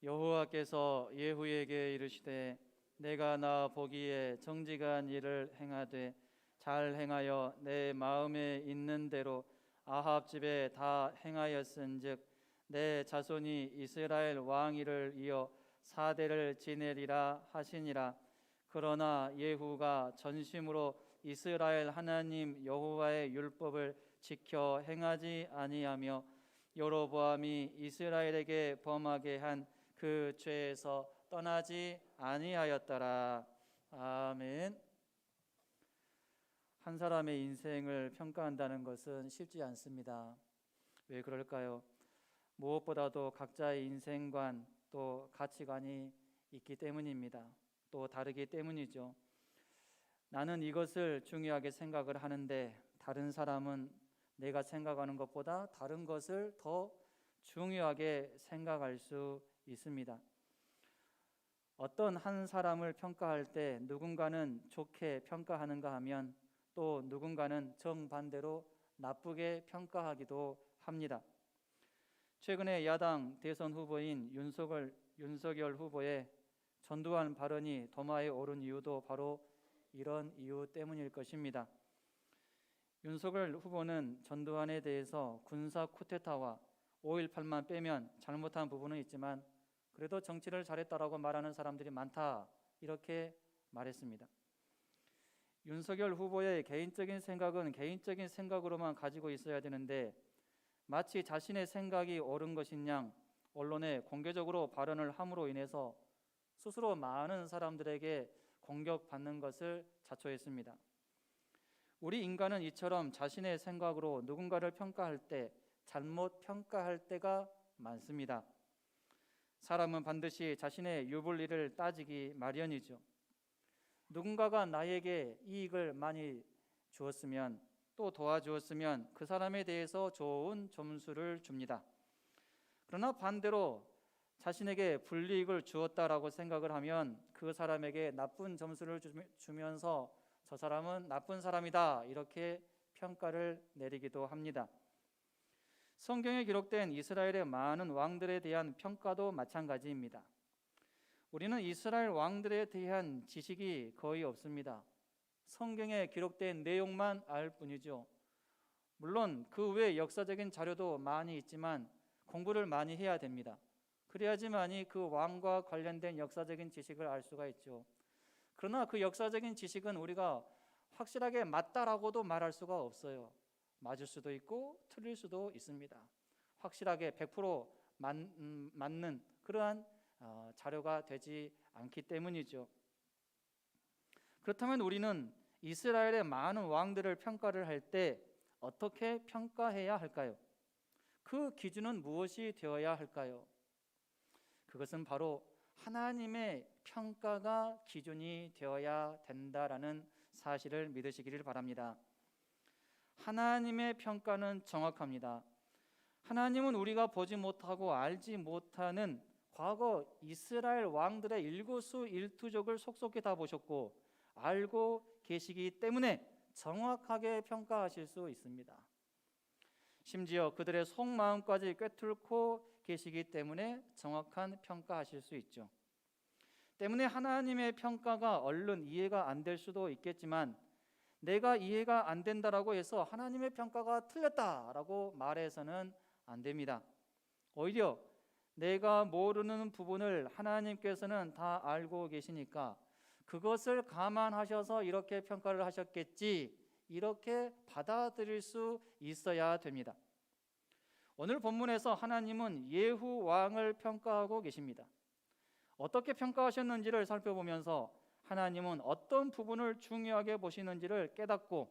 여호와께서 예후에게 이르시되 내가 나 보기에 정직한 일을 행하되 잘 행하여 내 마음에 있는 대로 아합 집에 다 행하였은즉 내 자손이 이스라엘 왕위를 이어 4대를 지내리라 하시니라. 그러나 예후가 전심으로 이스라엘 하나님 여호와의 율법을 지켜 행하지 아니하며 여로보암이 이스라엘에게 범하게 한 그 죄에서 떠나지 아니하였더라. 아멘. 한 사람의 인생을 평가한다는 것은 쉽지 않습니다. 왜 그럴까요? 무엇보다도 각자의 인생관 또 가치관이 있기 때문입니다. 또 다르기 때문이죠. 나는 이것을 중요하게 생각을 하는데 다른 사람은 내가 생각하는 것보다 다른 것을 더 중요하게 생각할 수 있습니다. 어떤 한 사람을 평가할 때 누군가는 좋게 평가하는가 하면 또 누군가는 정반대로 나쁘게 평가하기도 합니다. 최근에 야당 대선 후보인 윤석열 후보의 전두환 발언이 도마에 오른 이유도 바로 이런 이유 때문일 것입니다. 윤석열 후보는 전두환에 대해서 군사 쿠데타와 5.18만 빼면 잘못한 부분은 있지만 그래도 정치를 잘했다라고 말하는 사람들이 많다, 이렇게 말했습니다. 윤석열 후보의 개인적인 생각은 개인적인 생각으로만 가지고 있어야 되는데 마치 자신의 생각이 옳은 것인 양 언론에 공개적으로 발언을 함으로 인해서 스스로 많은 사람들에게 공격받는 것을 자초했습니다. 우리 인간은 이처럼 자신의 생각으로 누군가를 평가할 때 잘못 평가할 때가 많습니다. 사람은 반드시 자신의 유불리를 따지기 마련이죠. 누군가가 나에게 이익을 많이 주었으면 또 도와주었으면 그 사람에 대해서 좋은 점수를 줍니다. 그러나 반대로 자신에게 불이익을 주었다라고 생각을 하면 그 사람에게 나쁜 점수를 주면서 저 사람은 나쁜 사람이다, 이렇게 평가를 내리기도 합니다. 성경에 기록된 이스라엘의 많은 왕들에 대한 평가도 마찬가지입니다. 우리는 이스라엘 왕들에 대한 지식이 거의 없습니다. 성경에 기록된 내용만 알 뿐이죠. 물론 그 외 역사적인 자료도 많이 있지만 공부를 많이 해야 됩니다. 그래야지만이 그 왕과 관련된 역사적인 지식을 알 수가 있죠. 그러나 그 역사적인 지식은 우리가 확실하게 맞다라고도 말할 수가 없어요. 맞을 수도 있고 틀릴 수도 있습니다. 확실하게 100% 맞는 그러한 자료가 되지 않기 때문이죠. 그렇다면 우리는 이스라엘의 많은 왕들을 평가를 할 때 어떻게 평가해야 할까요? 그 기준은 무엇이 되어야 할까요? 그것은 바로 하나님의 평가가 기준이 되어야 된다라는 사실을 믿으시기를 바랍니다. 하나님의 평가는 정확합니다. 하나님은 우리가 보지 못하고 알지 못하는 과거 이스라엘 왕들의 일거수일투족을 속속히 다 보셨고 알고 계시기 때문에 정확하게 평가하실 수 있습니다. 심지어 그들의 속마음까지 꿰뚫고 계시기 때문에 정확한 평가하실 수 있죠. 때문에 하나님의 평가가 얼른 이해가 안 될 수도 있겠지만 내가 이해가 안 된다라고 해서 하나님의 평가가 틀렸다라고 말해서는 안 됩니다. 오히려 내가 모르는 부분을 하나님께서는 다 알고 계시니까 그것을 감안하셔서 이렇게 평가를 하셨겠지, 이렇게 받아들일 수 있어야 됩니다. 오늘 본문에서 하나님은 예후 왕을 평가하고 계십니다. 어떻게 평가하셨는지를 살펴보면서 하나님은 어떤 부분을 중요하게 보시는지를 깨닫고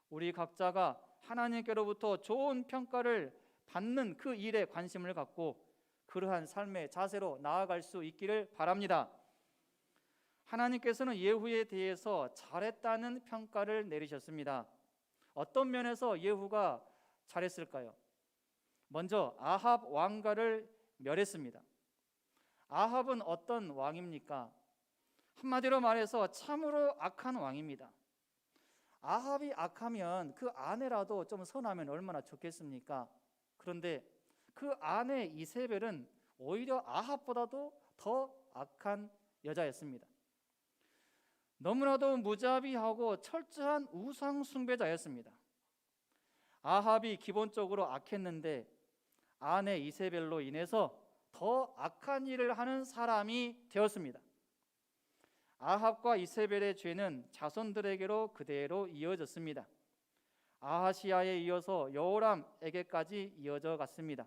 우리 각자가 하나님께로부터 좋은 평가를 받는 그 일에 관심을 갖고 그러한 삶의 자세로 나아갈 수 있기를 바랍니다. 하나님께서는 예후에 대해서 잘했다는 평가를 내리셨습니다. 어떤 면에서 예후가 잘했을까요? 먼저 아합 왕가를 멸했습니다. 아합은 어떤 왕입니까? 한마디로 말해서 참으로 악한 왕입니다. 아합이 악하면 그 아내라도 좀 선하면 얼마나 좋겠습니까? 그런데 그 아내 이세벨은 오히려 아합보다도 더 악한 여자였습니다. 너무나도 무자비하고 철저한 우상 숭배자였습니다. 아합이 기본적으로 악했는데 아내 이세벨로 인해서 더 악한 일을 하는 사람이 되었습니다. 아합과 이세벨의 죄는 자손들에게로 그대로 이어졌습니다. 아하시아에 이어서 여호람에게까지 이어져 갔습니다.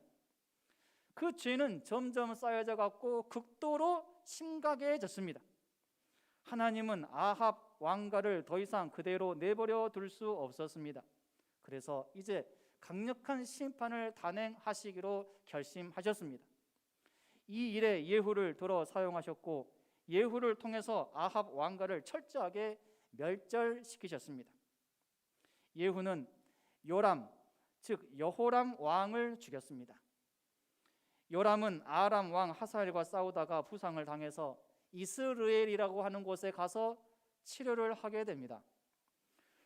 그 죄는 점점 쌓여져 갔고 극도로 심각해졌습니다. 하나님은 아합 왕가를 더 이상 그대로 내버려 둘 수 없었습니다. 그래서 이제 강력한 심판을 단행하시기로 결심하셨습니다. 이 일에 예후를 들어 사용하셨고 예후를 통해서 아합 왕가를 철저하게 멸절시키셨습니다. 예후는 요람, 즉 여호람 왕을 죽였습니다. 요람은 아람 왕 하사엘과 싸우다가 부상을 당해서 이스르엘이라고 하는 곳에 가서 치료를 하게 됩니다.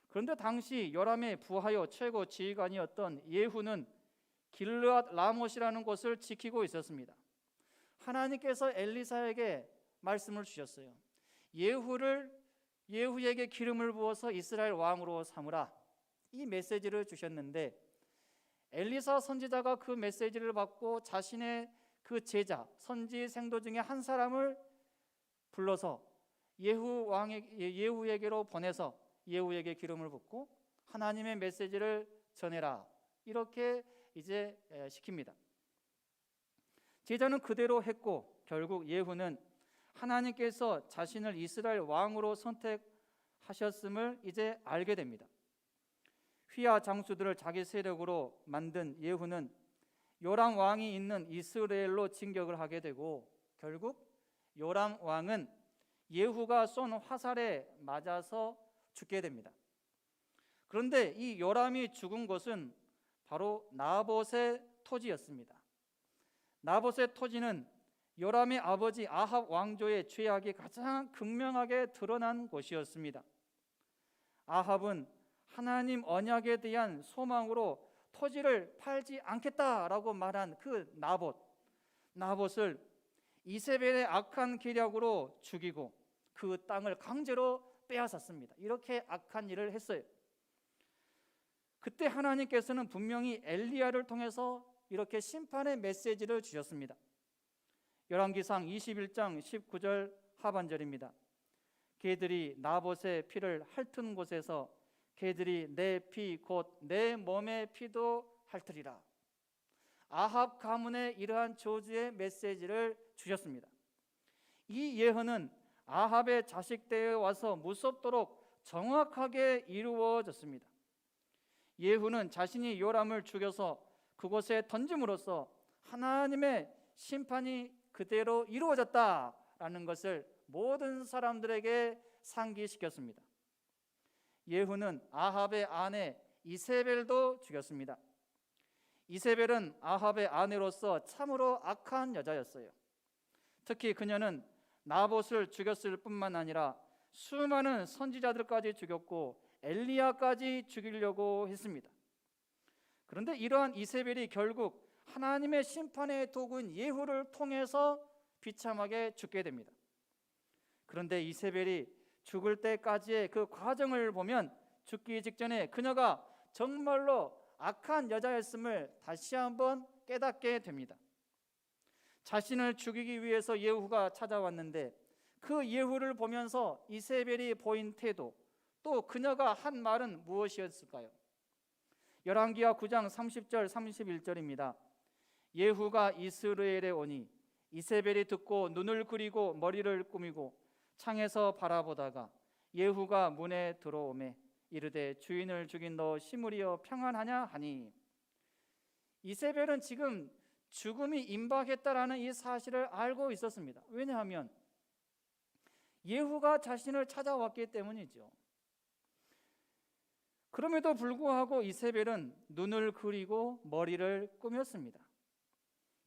그런데 당시 요람의 부하요 최고 지휘관이었던 예후는 길르앗 라못이라는 곳을 지키고 있었습니다. 하나님께서 엘리사에게 말씀을 주셨어요. 예후에게 기름을 부어서 이스라엘 왕으로 삼으라, 이 메시지를 주셨는데 엘리사 선지자가 그 메시지를 받고 자신의 그 제자 선지 생도 중에 한 사람을 불러서 예후에게로 보내서 예후에게 기름을 붓고 하나님의 메시지를 전해라, 이렇게 이제 시킵니다. 제자는 그대로 했고 결국 예후는 하나님께서 자신을 이스라엘 왕으로 선택하셨음을 이제 알게 됩니다. 휘하 장수들을 자기 세력으로 만든 예후는 요람 왕이 있는 이스라엘로 진격을 하게 되고 결국 요람 왕은 예후가 쏜 화살에 맞아서 죽게 됩니다. 그런데 이 요람이 죽은 곳은 바로 나봇의 토지였습니다. 나봇의 토지는 요람의 아버지 아합 왕조의 죄악이 가장 극명하게 드러난 곳이었습니다. 아합은 하나님 언약에 대한 소망으로 토지를 팔지 않겠다라고 말한 그 나봇을 이세벨의 악한 계략으로 죽이고 그 땅을 강제로 빼앗았습니다. 이렇게 악한 일을 했어요. 그때 하나님께서는 분명히 엘리야를 통해서 이렇게 심판의 메시지를 주셨습니다. 열왕기상 21장 19절 하반절입니다. 개들이 나봇의 피를 핥은 곳에서 개들이 내 피 곧 내 몸의 피도 핥으리라. 아합 가문의 이러한 저주의 메시지를 주셨습니다. 이 예언은 아합의 자식 때에 와서 무섭도록 정확하게 이루어졌습니다. 예후는 자신이 요람을 죽여서 그곳에 던짐으로써 하나님의 심판이 그대로 이루어졌다라는 것을 모든 사람들에게 상기시켰습니다. 예후는 아합의 아내 이세벨도 죽였습니다. 이세벨은 아합의 아내로서 참으로 악한 여자였어요. 특히 그녀는 나봇을 죽였을 뿐만 아니라 수많은 선지자들까지 죽였고 엘리야까지 죽이려고 했습니다. 그런데 이러한 이세벨이 결국 하나님의 심판의 도구인 예후를 통해서 비참하게 죽게 됩니다. 그런데 이세벨이 죽을 때까지의 그 과정을 보면 죽기 직전에 그녀가 정말로 악한 여자였음을 다시 한번 깨닫게 됩니다. 자신을 죽이기 위해서 예후가 찾아왔는데 그 예후를 보면서 이세벨이 보인 태도, 또 그녀가 한 말은 무엇이었을까요? 열왕기하 9장 30절 31절입니다. 예후가 이스라엘에 오니 이세벨이 듣고 눈을 그리고 머리를 꾸미고 창에서 바라보다가 예후가 문에 들어오매 이르되 주인을 죽인 너 시므리여 평안하냐 하니, 이세벨은 지금 죽음이 임박했다라는 이 사실을 알고 있었습니다. 왜냐하면 예후가 자신을 찾아왔기 때문이죠. 그럼에도 불구하고 이세벨은 눈을 그리고 머리를 꾸몄습니다.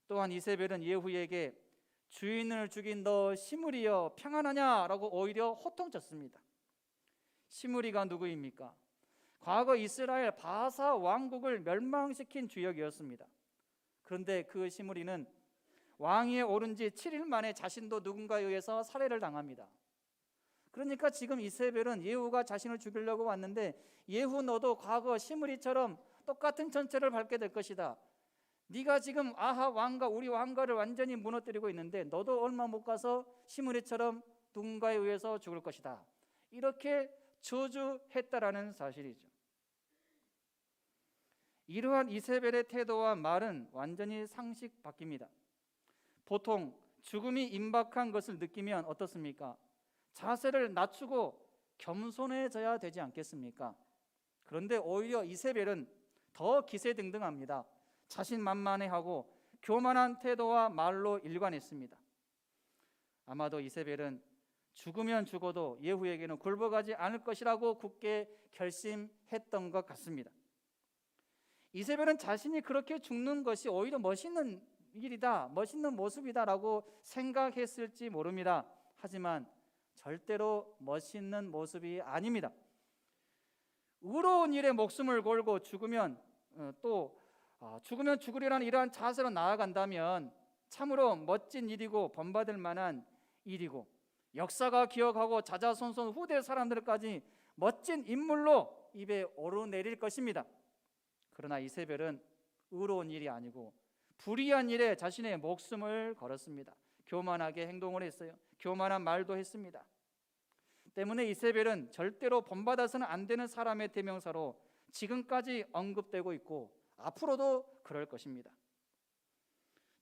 또한 이세벨은 예후에게 주인을 죽인 너 시므리여 평안하냐라고 오히려 호통쳤습니다. 시므리가 누구입니까? 과거 이스라엘 바사 왕국을 멸망시킨 주역이었습니다. 그런데 그 시므리는 왕위에 오른 지 7일 만에 자신도 누군가에 의해서 살해를 당합니다. 그러니까 지금 이세벨은 예후가 자신을 죽이려고 왔는데, 예후 너도 과거 시므리처럼 똑같은 전철을 밟게 될 것이다. 네가 지금 아합 왕과 우리 왕가를 완전히 무너뜨리고 있는데 너도 얼마 못 가서 시므리처럼 누군가에 의해서 죽을 것이다. 이렇게 저주했다라는 사실이죠. 이러한 이세벨의 태도와 말은 완전히 상식 바뀝니다. 보통 죽음이 임박한 것을 느끼면 어떻습니까? 자세를 낮추고 겸손해져야 되지 않겠습니까? 그런데 오히려 이세벨은 더 기세등등합니다. 자신만만해하고 교만한 태도와 말로 일관했습니다. 아마도 이세벨은 죽으면 죽어도 예후에게는 굴복하지 않을 것이라고 굳게 결심했던 것 같습니다. 이세벨은 자신이 그렇게 죽는 것이 오히려 멋있는 일이다, 멋있는 모습이다라고 생각했을지 모릅니다. 하지만 절대로 멋있는 모습이 아닙니다. 의로운 일에 목숨을 걸고 죽으면 죽으면 죽으리라는 이러한 자세로 나아간다면 참으로 멋진 일이고 본받을 만한 일이고, 역사가 기억하고 자자손손 후대 사람들까지 멋진 인물로 입에 오르내릴 것입니다. 그러나 이세벨은 의로운 일이 아니고 불의한 일에 자신의 목숨을 걸었습니다. 교만하게 행동을 했어요. 교만한 말도 했습니다. 때문에 이세벨은 절대로 본받아서는 안 되는 사람의 대명사로 지금까지 언급되고 있고 앞으로도 그럴 것입니다.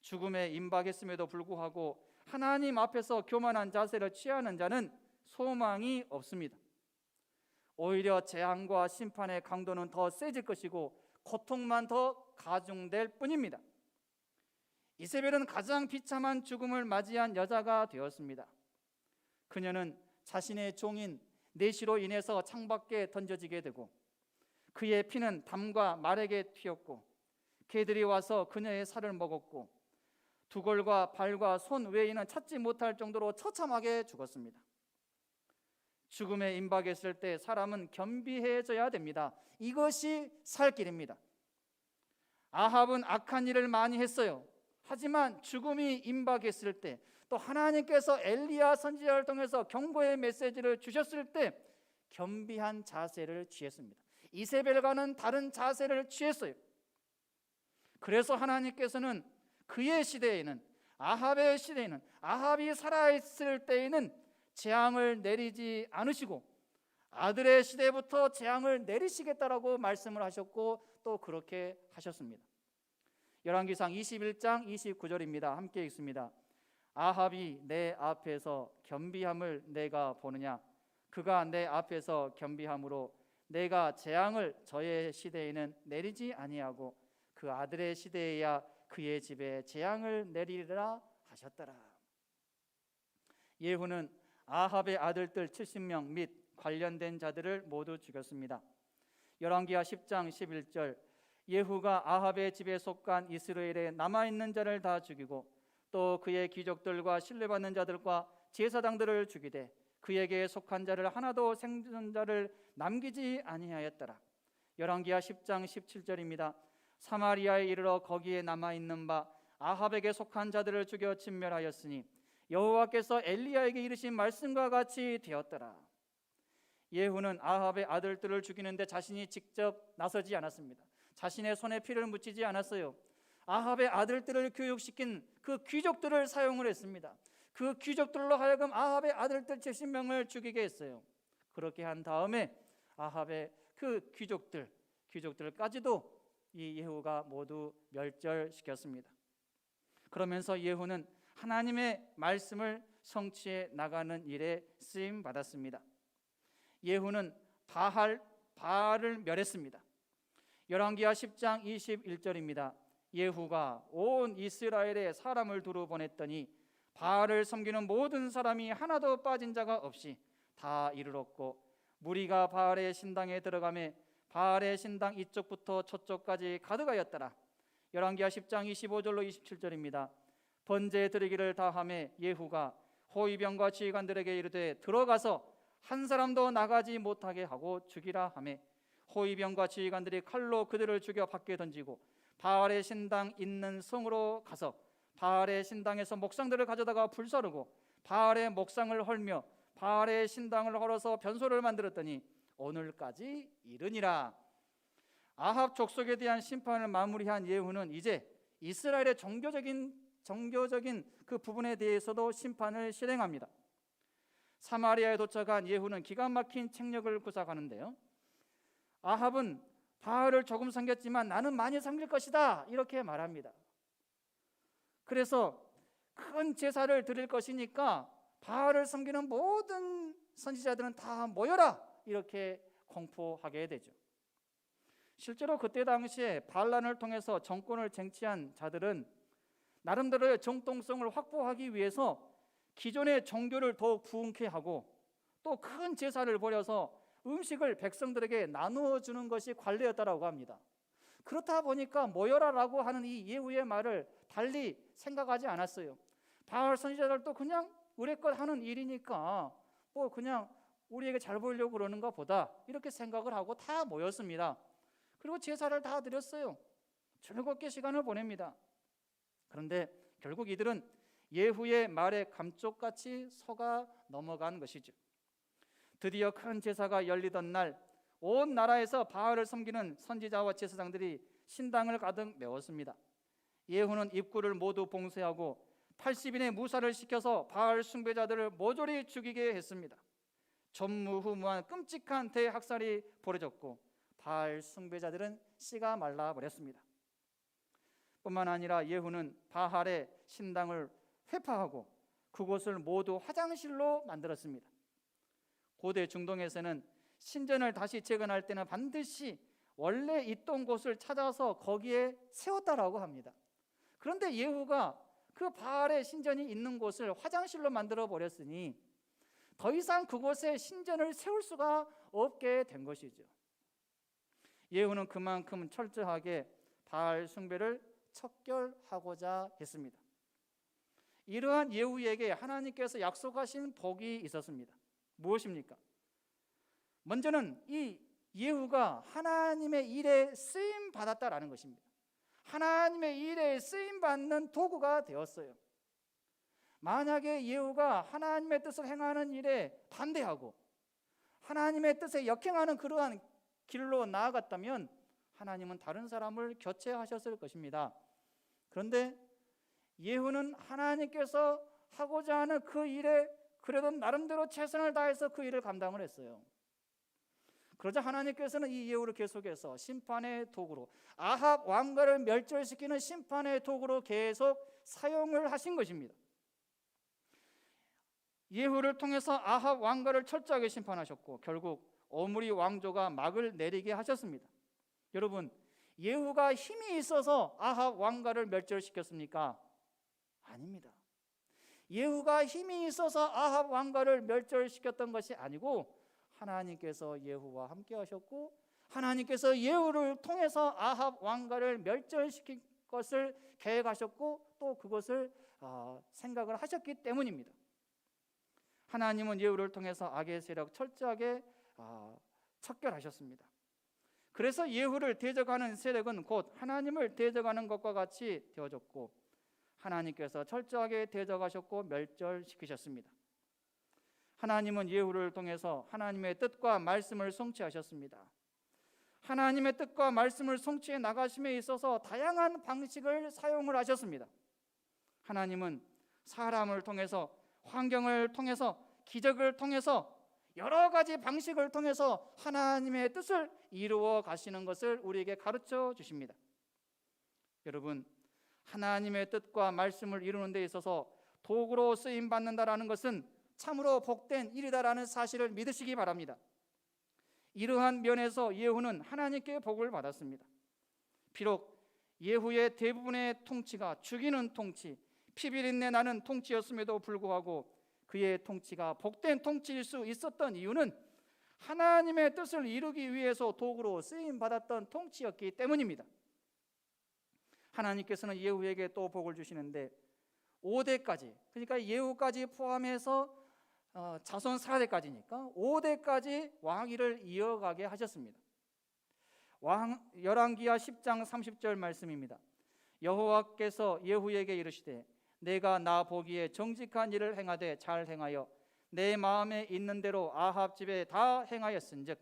죽음에 임박했음에도 불구하고 하나님 앞에서 교만한 자세를 취하는 자는 소망이 없습니다. 오히려 재앙과 심판의 강도는 더 세질 것이고 고통만 더 가중될 뿐입니다. 이세벨은 가장 비참한 죽음을 맞이한 여자가 되었습니다. 그녀는 자신의 종인 내시로 인해서 창밖에 던져지게 되고, 그의 피는 담과 말에게 튀었고, 개들이 와서 그녀의 살을 먹었고, 두골과 발과 손 외에는 찾지 못할 정도로 처참하게 죽었습니다. 죽음에 임박했을 때 사람은 겸비해져야 됩니다. 이것이 살 길입니다. 아합은 악한 일을 많이 했어요. 하지만 죽음이 임박했을 때, 또 하나님께서 엘리야 선지자를 통해서 경고의 메시지를 주셨을 때 겸비한 자세를 취했습니다. 이세벨과는 다른 자세를 취했어요. 그래서 하나님께서는 그의 시대에는, 아합의 시대에는, 아합이 살아있을 때에는 재앙을 내리지 않으시고 아들의 시대부터 재앙을 내리시겠다라고 말씀을 하셨고 또 그렇게 하셨습니다. 열왕기상 21장 29절입니다. 함께 읽습니다. 아합이 내 앞에서 겸비함을 내가 보느냐? 그가 내 앞에서 겸비함으로 내가 재앙을 저의 시대에는 내리지 아니하고 그 아들의 시대에야 그의 집에 재앙을 내리리라 하셨더라. 예후는 아합의 아들들 70명 및 관련된 자들을 모두 죽였습니다. 열왕기하 10장 11절, 예후가 아합의 집에 속한 이스라엘에 남아있는 자를 다 죽이고 또 그의 귀족들과 신뢰받는 자들과 제사장들을 죽이되 그에게 속한 자를 하나도 생존자를 남기지 아니하였더라. 열왕기하 10장 17절입니다. 사마리아에 이르러 거기에 남아있는 바 아합에게 속한 자들을 죽여 진멸하였으니 여호와께서 엘리야에게 이르신 말씀과 같이 되었더라. 예후는 아합의 아들들을 죽이는데 자신이 직접 나서지 않았습니다. 자신의 손에 피를 묻히지 않았어요. 아합의 아들들을 교육시킨 그 귀족들을 사용을 했습니다. 그 귀족들로 하여금 아합의 아들들 70명을 죽이게 했어요. 그렇게 한 다음에 아합의 그 귀족들까지도 이 예후가 모두 멸절시켰습니다. 그러면서 예후는 하나님의 말씀을 성취해 나가는 일에 쓰임 받았습니다. 예후는 바알을 멸했습니다. 열왕기하 10장 21절입니다. 예후가 온 이스라엘에 사람을 두루 보냈더니 바알을 섬기는 모든 사람이 하나도 빠진 자가 없이 다 이르렀고 무리가 바알의 신당에 들어가매 바알의 신당 이쪽부터 저쪽까지 가득하였더라. 열왕기하 10장 25절로 27절입니다. 번제 드리기를 다하매 예후가 호위병과 지휘관들에게 이르되 들어가서 한 사람도 나가지 못하게 하고 죽이라 하매 호위병과 지휘관들이 칼로 그들을 죽여 밖에 던지고 바알의 신당 있는 성으로 가서 바알의 신당에서 목상들을 가져다가 불사르고 바알의 목상을 헐며 바알의 신당을 헐어서 변소를 만들었더니 오늘까지 이르니라. 아합 족속에 대한 심판을 마무리한 예후는 이제 이스라엘의 종교적인 그 부분에 대해서도 심판을 실행합니다. 사마리아에 도착한 예후는 기가 막힌 책력을 구사하는데요, 아합은 바알을 조금 섬겼지만 나는 많이 섬길 것이다 이렇게 말합니다. 그래서 큰 제사를 드릴 것이니까 바알을 섬기는 모든 선지자들은 다 모여라 이렇게 공포하게 되죠. 실제로 그때 당시에 반란을 통해서 정권을 쟁취한 자들은 나름대로의 정통성을 확보하기 위해서 기존의 종교를 더욱 부흥케 하고 또 큰 제사를 벌여서 음식을 백성들에게 나누어 주는 것이 관례였다라고 합니다. 그렇다 보니까 모여라라고 하는 이 예후의 말을 달리 생각하지 않았어요. 바알 선지자들도 그냥 의례껏 하는 일이니까 뭐 그냥 우리에게 잘 보이려고 그러는가 보다 이렇게 생각을 하고 다 모였습니다. 그리고 제사를 다 드렸어요. 즐겁게 시간을 보냅니다. 그런데 결국 이들은 예후의 말에 감쪽같이 속아 넘어간 것이죠. 드디어 큰 제사가 열리던 날 온 나라에서 바알을 섬기는 선지자와 제사장들이 신당을 가득 메웠습니다. 예후는 입구를 모두 봉쇄하고 80인의 무사를 시켜서 바알 숭배자들을 모조리 죽이게 했습니다. 전무후무한 끔찍한 대학살이 벌어졌고 바알 숭배자들은 씨가 말라버렸습니다. 뿐만 아니라 예후는 바알의 신당을 회파하고 그곳을 모두 화장실로 만들었습니다. 고대 중동에서는 신전을 다시 재건할 때는 반드시 원래 있던 곳을 찾아서 거기에 세웠다라고 합니다. 그런데 예후가 그 바알의 신전이 있는 곳을 화장실로 만들어 버렸으니 더 이상 그곳에 신전을 세울 수가 없게 된 것이죠. 예후는 그만큼 철저하게 바알 숭배를 척결하고자 했습니다. 이러한 예후에게 하나님께서 약속하신 복이 있었습니다. 무엇입니까? 먼저는 이 예후가 하나님의 일에 쓰임 받았다라는 것입니다. 하나님의 일에 쓰임 받는 도구가 되었어요. 만약에 예후가 하나님의 뜻을 행하는 일에 반대하고 하나님의 뜻에 역행하는 그러한 길로 나아갔다면 하나님은 다른 사람을 교체하셨을 것입니다. 그런데 예후는 하나님께서 하고자 하는 그 일에 그래도 나름대로 최선을 다해서 그 일을 감당을 했어요. 그러자 하나님께서는 이 예후를 계속해서 심판의 도구로, 아합 왕가를 멸절시키는 심판의 도구로 계속 사용을 하신 것입니다. 예후를 통해서 아합 왕가를 철저하게 심판하셨고 결국 오므리 왕조가 막을 내리게 하셨습니다. 여러분, 예후가 힘이 있어서 아합 왕가를 멸절시켰습니까? 아닙니다. 예후가 힘이 있어서 아합 왕가를 멸절시켰던 것이 아니고 하나님께서 예후와 함께 하셨고 하나님께서 예후를 통해서 아합 왕가를 멸절시킬 것을 계획하셨고 또 그것을 생각을 하셨기 때문입니다. 하나님은 예후를 통해서 악의 세력 철저하게 척결하셨습니다. 그래서 예후를 대적하는 세력은 곧 하나님을 대적하는 것과 같이 되어졌고 하나님께서 철저하게 대적하셨고 멸절시키셨습니다. 하나님은 예후를 통해서 하나님의 뜻과 말씀을 성취하셨습니다. 하나님의 뜻과 말씀을 성취해 나가심에 있어서 다양한 방식을 사용을 하셨습니다. 하나님은 사람을 통해서, 환경을 통해서, 기적을 통해서 여러 가지 방식을 통해서 하나님의 뜻을 이루어 가시는 것을 우리에게 가르쳐 주십니다. 여러분, 하나님의 뜻과 말씀을 이루는 데 있어서 도구로 쓰임 받는다라는 것은 참으로 복된 일이다라는 사실을 믿으시기 바랍니다. 이러한 면에서 예후는 하나님께 복을 받았습니다. 비록 예후의 대부분의 통치가 죽이는 통치, 피비린내 나는 통치였음에도 불구하고 그의 통치가 복된 통치일 수 있었던 이유는 하나님의 뜻을 이루기 위해서 도구로 쓰임 받았던 통치였기 때문입니다. 하나님께서는 예후에게 또 복을 주시는데 5대까지, 그러니까 예후까지 포함해서 자손 4대까지니까 5대까지 왕위를 이어가게 하셨습니다. 열왕기하 10장 30절 말씀입니다. 여호와께서 예후에게 이르시되 내가 나 보기에 정직한 일을 행하되 잘 행하여 내 마음에 있는 대로 아합 집에 다 행하였은즉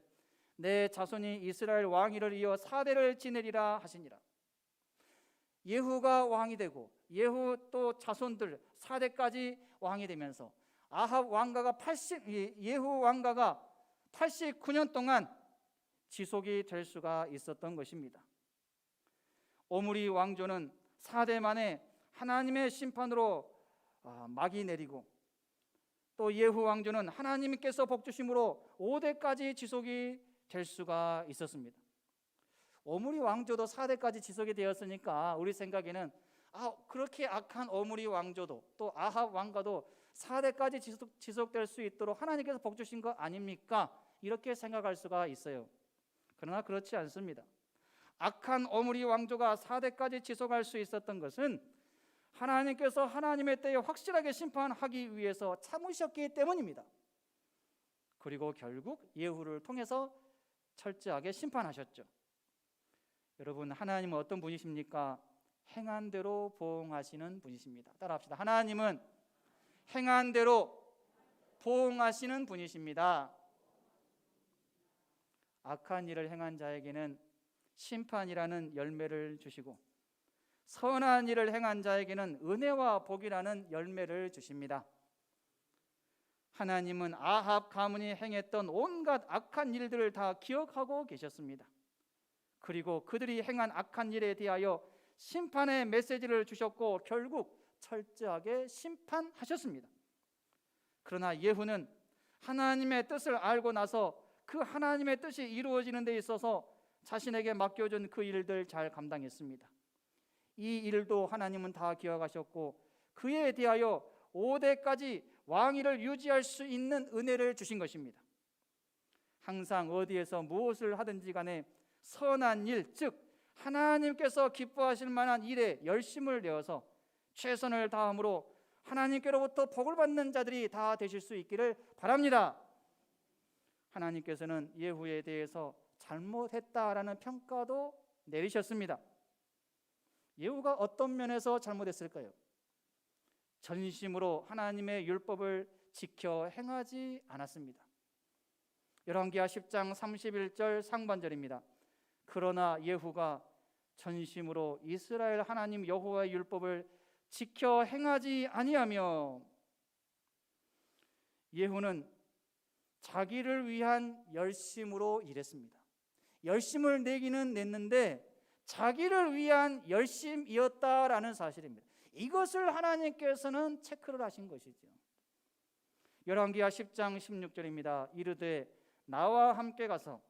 내 자손이 이스라엘 왕위를 이어 4대를 지내리라 하시니라. 예후가 왕이 되고 예후 또 자손들 4대까지 왕이 되면서 아합 왕가가 예후 왕가가 89년 동안 지속이 될 수가 있었던 것입니다. 오므리 왕조는 4대 만에 하나님의 심판으로 막이 내리고 또 예후 왕조는 하나님께서 복주심으로 5대까지 지속이 될 수가 있었습니다. 오므리 왕조도 4대까지 지속이 되었으니까 우리 생각에는 그렇게 악한 오므리 왕조도 또 아합 왕가도 4대까지 지속될 수 있도록 하나님께서 복주신 거 아닙니까? 이렇게 생각할 수가 있어요. 그러나 그렇지 않습니다. 악한 오므리 왕조가 4대까지 지속할 수 있었던 것은 하나님께서 하나님의 때에 확실하게 심판하기 위해서 참으셨기 때문입니다. 그리고 결국 예후를 통해서 철저하게 심판하셨죠. 여러분, 하나님은 어떤 분이십니까? 행한 대로 보응하시는 분이십니다. 따라합시다. 하나님은 행한 대로 보응하시는 분이십니다. 악한 일을 행한 자에게는 심판이라는 열매를 주시고 선한 일을 행한 자에게는 은혜와 복이라는 열매를 주십니다. 하나님은 아합 가문이 행했던 온갖 악한 일들을 다 기억하고 계셨습니다. 그리고 그들이 행한 악한 일에 대하여 심판의 메시지를 주셨고 결국 철저하게 심판하셨습니다. 그러나 예후는 하나님의 뜻을 알고 나서 그 하나님의 뜻이 이루어지는 데 있어서 자신에게 맡겨준 그 일들 잘 감당했습니다. 이 일도 하나님은 다 기억하셨고 그에 대하여 5대까지 왕위를 유지할 수 있는 은혜를 주신 것입니다. 항상 어디에서 무엇을 하든지 간에 선한 일, 즉 하나님께서 기뻐하실 만한 일에 열심을 내어서 최선을 다함으로 하나님께로부터 복을 받는 자들이 다 되실 수 있기를 바랍니다. 하나님께서는 예후에 대해서 잘못했다라는 평가도 내리셨습니다. 예후가 어떤 면에서 잘못했을까요? 전심으로 하나님의 율법을 지켜 행하지 않았습니다. 열왕기하 10장 31절 상반절입니다. 그러나 예후가 전심으로 이스라엘 하나님 여호와의 율법을 지켜 행하지 아니하며, 예후는 자기를 위한 열심으로 일했습니다. 열심을 내기는 냈는데 자기를 위한 열심이었다라는 사실입니다. 이것을 하나님께서는 체크를 하신 것이죠. 열왕기하 10장 16절입니다. 이르되 나와 함께 가서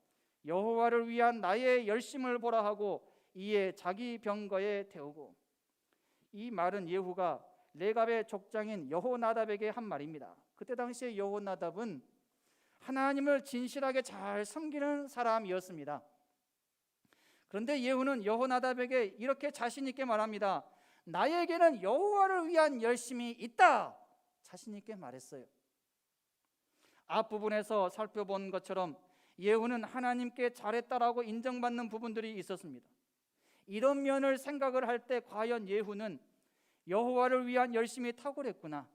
여호와를 위한 나의 열심을 보라 하고 이에 자기 병거에 태우고. 이 말은 예후가 레갑의 족장인 여호나답에게 한 말입니다. 그때 당시에 여호나답은 하나님을 진실하게 잘 섬기는 사람이었습니다. 그런데 예후는 여호나답에게 이렇게 자신 있게 말합니다. 나에게는 여호와를 위한 열심이 있다. 자신 있게 말했어요. 앞부분에서 살펴본 것처럼 예후는 하나님께 잘했다라고 인정받는 부분들이 있었습니다. 이런 면을 생각을 할 때 과연 예후는 여호와를 위한 열심이 탁월했구나,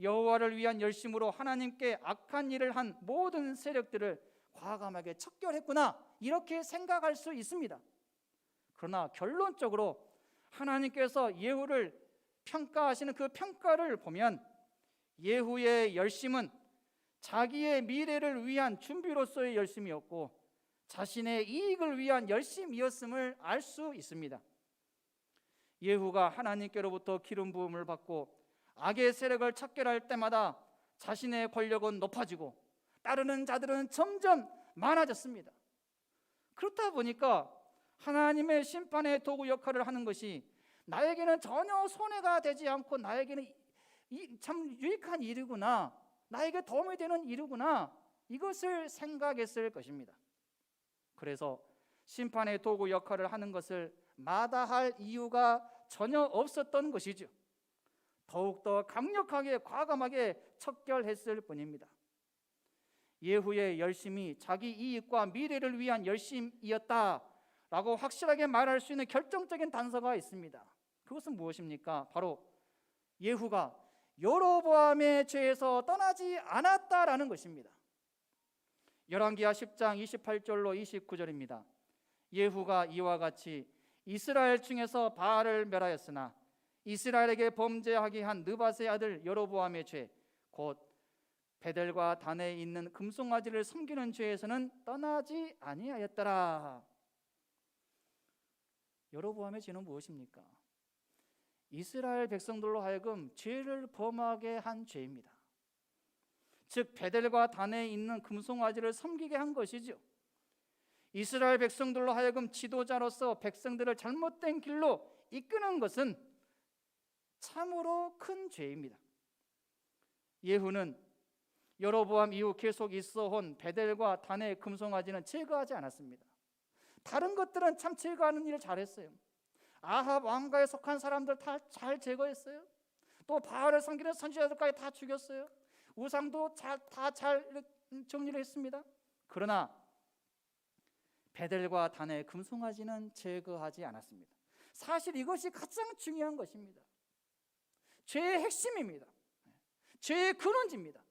여호와를 위한 열심으로 하나님께 악한 일을 한 모든 세력들을 과감하게 척결했구나, 이렇게 생각할 수 있습니다. 그러나 결론적으로 하나님께서 예후를 평가하시는 그 평가를 보면 예후의 열심은 자기의 미래를 위한 준비로서의 열심이었고 자신의 이익을 위한 열심이었음을 알 수 있습니다. 예후가 하나님께로부터 기름 부음을 받고 악의 세력을 척결할 때마다 자신의 권력은 높아지고 따르는 자들은 점점 많아졌습니다. 그렇다 보니까 하나님의 심판의 도구 역할을 하는 것이 나에게는 전혀 손해가 되지 않고 나에게는 참 유익한 일이구나, 나에게 도움이 되는 일이구나, 이것을 생각했을 것입니다. 그래서 심판의 도구 역할을 하는 것을 마다할 이유가 전혀 없었던 것이죠. 더욱더 강력하게 과감하게 척결했을 뿐입니다. 예후의 열심이 자기 이익과 미래를 위한 열심이었다라고 확실하게 말할 수 있는 결정적인 단서가 있습니다. 그것은 무엇입니까? 바로 예후가 여로보암의 죄에서 떠나지 않았다라는 것입니다. 열왕기하 10장 28절로 29절입니다. 예후가 이와 같이 이스라엘 중에서 바알을 멸하였으나 이스라엘에게 범죄하게 한 느밧의 아들 여로보암의 죄, 곧 베델과 단에 있는 금송아지를 섬기는 죄에서는 떠나지 아니하였더라. 여로보암의 죄는 무엇입니까? 이스라엘 백성들로 하여금 죄를 범하게 한 죄입니다. 즉 베델과 단에 있는 금송아지를 섬기게 한 것이죠. 이스라엘 백성들로 하여금 지도자로서 백성들을 잘못된 길로 이끄는 것은 참으로 큰 죄입니다. 예후는 여로보암 이후 계속 있어온 베델과 단의 금송아지는 제거하지 않았습니다. 다른 것들은 참 제거하는 일을 잘했어요. 아합 왕가에 속한 사람들 다 잘 제거했어요. 또 바알을 섬기는 선지자들까지 다 죽였어요. 우상도 다 잘 정리를 했습니다. 그러나 베델과 단의 금송아지는 제거하지 않았습니다. 사실 이것이 가장 중요한 것입니다. 죄의 핵심입니다. 죄의 근원지입니다.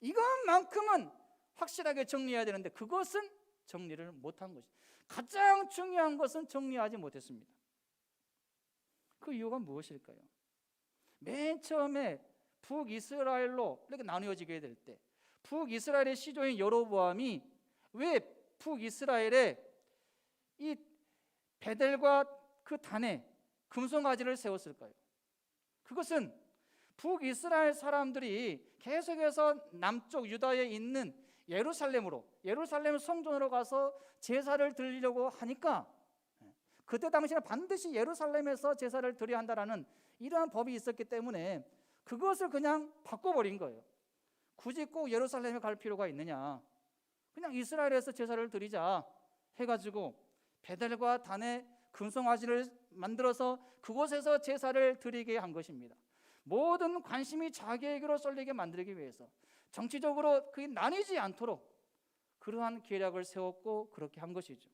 이것만큼은 확실하게 정리해야 되는데 그것은 정리를 못한 것입니다. 가장 중요한 것은 정리하지 못했습니다. 그 이유가 무엇일까요? 맨 처음에 북이스라엘로 이렇게 나누어지게 될 때 북이스라엘의 시조인 여로보암이 왜 북이스라엘에 이 베델과 그 단에 금송아지를 세웠을까요? 그것은 북이스라엘 사람들이 계속해서 남쪽 유다에 있는 예루살렘 성전으로 가서 제사를 드리려고 하니까 그때 당시에는 반드시 예루살렘에서 제사를 드려야 한다라는 이러한 법이 있었기 때문에 그것을 그냥 바꿔버린 거예요. 굳이 꼭 예루살렘에 갈 필요가 있느냐, 그냥 이스라엘에서 제사를 드리자 해가지고 베델과 단의 금송아지를 만들어서 그곳에서 제사를 드리게 한 것입니다. 모든 관심이 자기에게로 쏠리게 만들기 위해서, 정치적으로 그게 나뉘지 않도록 그러한 계략을 세웠고 그렇게 한 것이죠.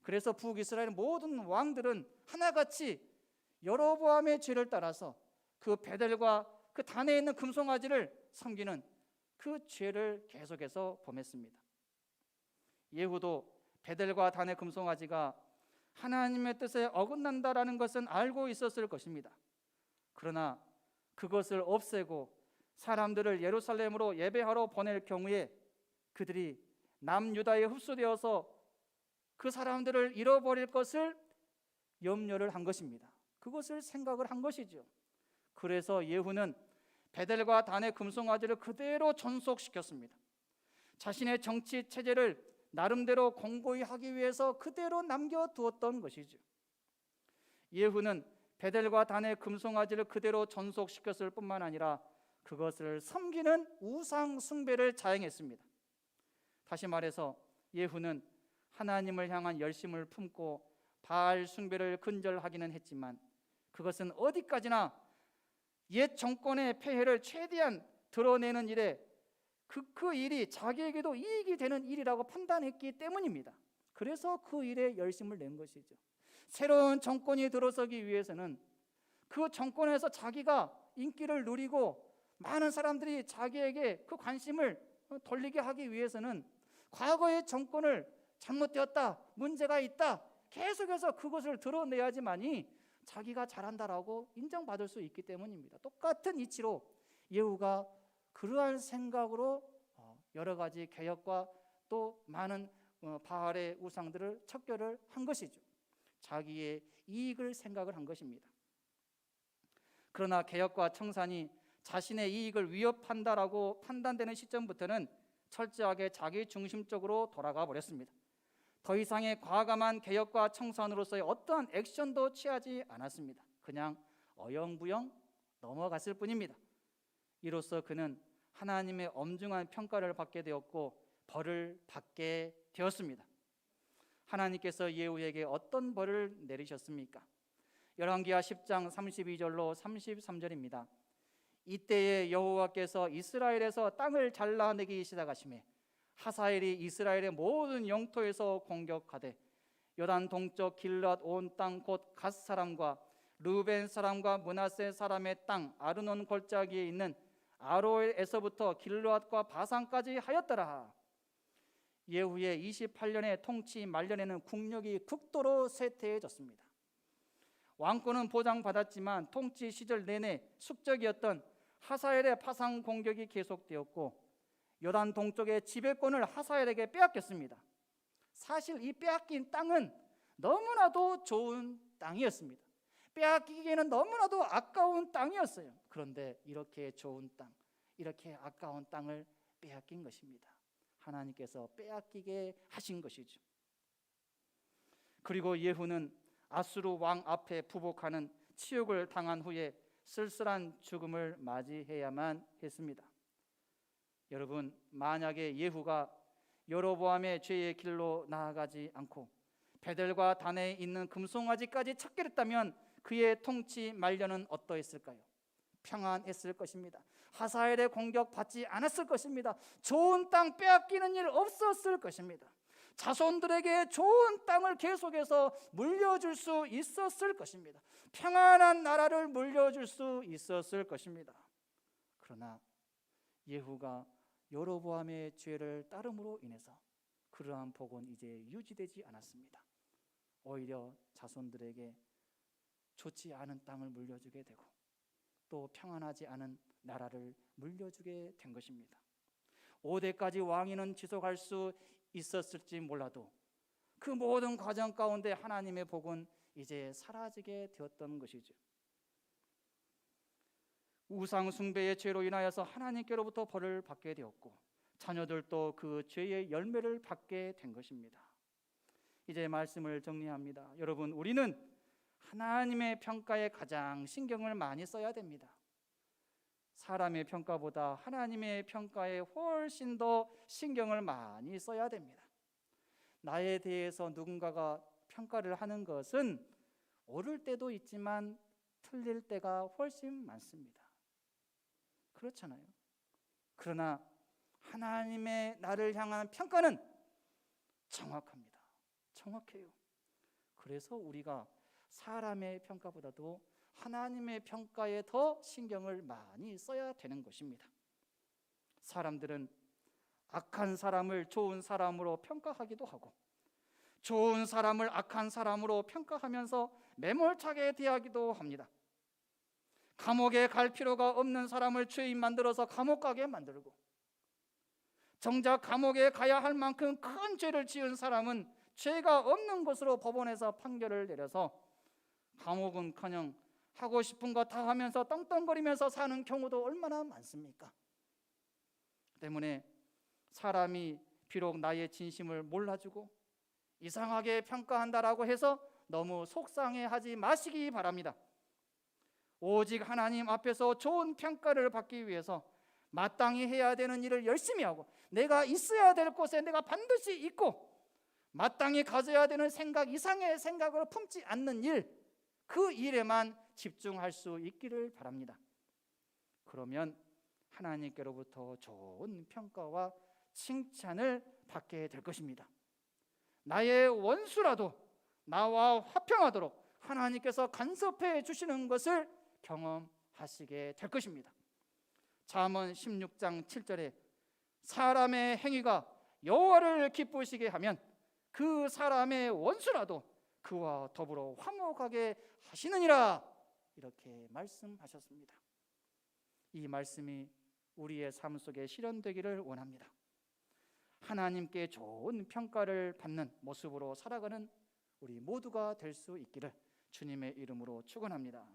그래서 북이스라엘 모든 왕들은 하나같이 여로보암의 죄를 따라서 그 베델과 그 단에 있는 금송아지를 섬기는 그 죄를 계속해서 범했습니다. 예후도 베델과 단의 금송아지가 하나님의 뜻에 어긋난다라는 것은 알고 있었을 것입니다. 그러나 그것을 없애고 사람들을 예루살렘으로 예배하러 보낼 경우에 그들이 남유다에 흡수되어서 그 사람들을 잃어버릴 것을 염려를 한 것입니다. 그것을 생각을 한 것이죠. 그래서 예후는 베델과 단의 금송아지를 그대로 존속시켰습니다. 자신의 정치 체제를 나름대로 공고히 하기 위해서 그대로 남겨두었던 것이죠. 예후는 베델과 단의 금송아지를 그대로 존속시켰을 뿐만 아니라 그것을 섬기는 우상 숭배를 자행했습니다. 다시 말해서 예후는 하나님을 향한 열심을 품고 바알 숭배를 근절하기는 했지만 그것은 어디까지나 옛 정권의 폐해를 최대한 드러내는 일에 그 일이 자기에게도 이익이 되는 일이라고 판단했기 때문입니다. 그래서 그 일에 열심을 낸 것이죠. 새로운 정권이 들어서기 위해서는 그 정권에서 자기가 인기를 누리고 많은 사람들이 자기에게 그 관심을 돌리게 하기 위해서는 과거의 정권을 잘못되었다, 문제가 있다, 계속해서 그것을 드러내야지만이 자기가 잘한다라고 인정받을 수 있기 때문입니다. 똑같은 이치로 예후가 그러한 생각으로 여러 가지 개혁과 또 많은 바알의 우상들을 척결을 한 것이죠. 자기의 이익을 생각을 한 것입니다. 그러나 개혁과 청산이 자신의 이익을 위협한다라고 판단되는 시점부터는 철저하게 자기 중심적으로 돌아가 버렸습니다. 더 이상의 과감한 개혁과 청산으로서의 어떠한 액션도 취하지 않았습니다. 그냥 어영부영 넘어갔을 뿐입니다. 이로써 그는 하나님의 엄중한 평가를 받게 되었고 벌을 받게 되었습니다. 하나님께서 예후에게 어떤 벌을 내리셨습니까? 열왕기하 10장 32절로 33절입니다. 이때에 여호와께서 이스라엘에서 땅을 잘라내기 시작하시매 하사엘이 이스라엘의 모든 영토에서 공격하되 요단 동쪽 길앗 온 땅 곧 갓 사람과 르우벤 사람과 므낫세 사람의 땅 아르논 골짜기에 있는 아로엘에서부터 길르앗과 바산까지 하였더라. 예후의 28년의 통치 말년에는 국력이 극도로 쇠퇴해졌습니다. 왕권은 보장받았지만 통치 시절 내내 숙적이었던 하사엘의 파상 공격이 계속되었고 요단 동쪽의 지배권을 하사엘에게 빼앗겼습니다. 사실 이 빼앗긴 땅은 너무나도 좋은 땅이었습니다. 빼앗기기에는 너무나도 아까운 땅이었어요. 그런데 이렇게 좋은 땅, 이렇게 아까운 땅을 빼앗긴 것입니다. 하나님께서 빼앗기게 하신 것이죠. 그리고 예후는 아수르 왕 앞에 부복하는 치욕을 당한 후에 쓸쓸한 죽음을 맞이해야만 했습니다. 여러분, 만약에 예후가 여로보암의 죄의 길로 나아가지 않고 베델과 단에 있는 금송아지까지 찾게 됐다면 그의 통치 말년은 어떠했을까요? 평안했을 것입니다. 하사엘의 공격 받지 않았을 것입니다. 좋은 땅 빼앗기는 일 없었을 것입니다. 자손들에게 좋은 땅을 계속해서 물려줄 수 있었을 것입니다. 평안한 나라를 물려줄 수 있었을 것입니다. 그러나 예후가 여로보암의 죄를 따름으로 인해서 그러한 복은 이제 유지되지 않았습니다. 오히려 자손들에게 좋지 않은 땅을 물려주게 되고 또 평안하지 않은 나라를 물려주게 된 것입니다. 5대까지 왕위는 지속할 수 있었을지 몰라도 그 모든 과정 가운데 하나님의 복은 이제 사라지게 되었던 것이죠. 우상 숭배의 죄로 인하여서 하나님께로부터 벌을 받게 되었고 자녀들도 그 죄의 열매를 받게 된 것입니다. 이제 말씀을 정리합니다. 여러분, 우리는 하나님의 평가에 가장 신경을 많이 써야 됩니다. 사람의 평가보다 하나님의 평가에 훨씬 더 신경을 많이 써야 됩니다. 나에 대해서 누군가가 평가를 하는 것은 옳을 때도 있지만 틀릴 때가 훨씬 많습니다. 그렇잖아요. 그러나 하나님의 나를 향한 평가는 정확합니다. 정확해요. 그래서 우리가 사람의 평가보다도 하나님의 평가에 더 신경을 많이 써야 되는 것입니다. 사람들은 악한 사람을 좋은 사람으로 평가하기도 하고 좋은 사람을 악한 사람으로 평가하면서 매몰차게 대하기도 합니다. 감옥에 갈 필요가 없는 사람을 죄인 만들어서 감옥 가게 만들고 정작 감옥에 가야 할 만큼 큰 죄를 지은 사람은 죄가 없는 것으로 법원에서 판결을 내려서 감옥은커녕 하고 싶은 거 다 하면서 떵떵거리면서 사는 경우도 얼마나 많습니까? 때문에 사람이 비록 나의 진심을 몰라주고 이상하게 평가한다라고 해서 너무 속상해하지 마시기 바랍니다. 오직 하나님 앞에서 좋은 평가를 받기 위해서 마땅히 해야 되는 일을 열심히 하고 내가 있어야 될 곳에 내가 반드시 있고 마땅히 가져야 되는 생각 이상의 생각을 품지 않는 일, 그 일에만 집중할 수 있기를 바랍니다. 그러면 하나님께로부터 좋은 평가와 칭찬을 받게 될 것입니다. 나의 원수라도 나와 화평하도록 하나님께서 간섭해 주시는 것을 경험하시게 될 것입니다. 잠언 16장 7절에 사람의 행위가 여호와를 기쁘시게 하면 그 사람의 원수라도 그와 더불어 화목하게 하시느니라, 이렇게 말씀하셨습니다. 이 말씀이 우리의 삶 속에 실현되기를 원합니다. 하나님께 좋은 평가를 받는 모습으로 살아가는 우리 모두가 될 수 있기를 주님의 이름으로 축원합니다.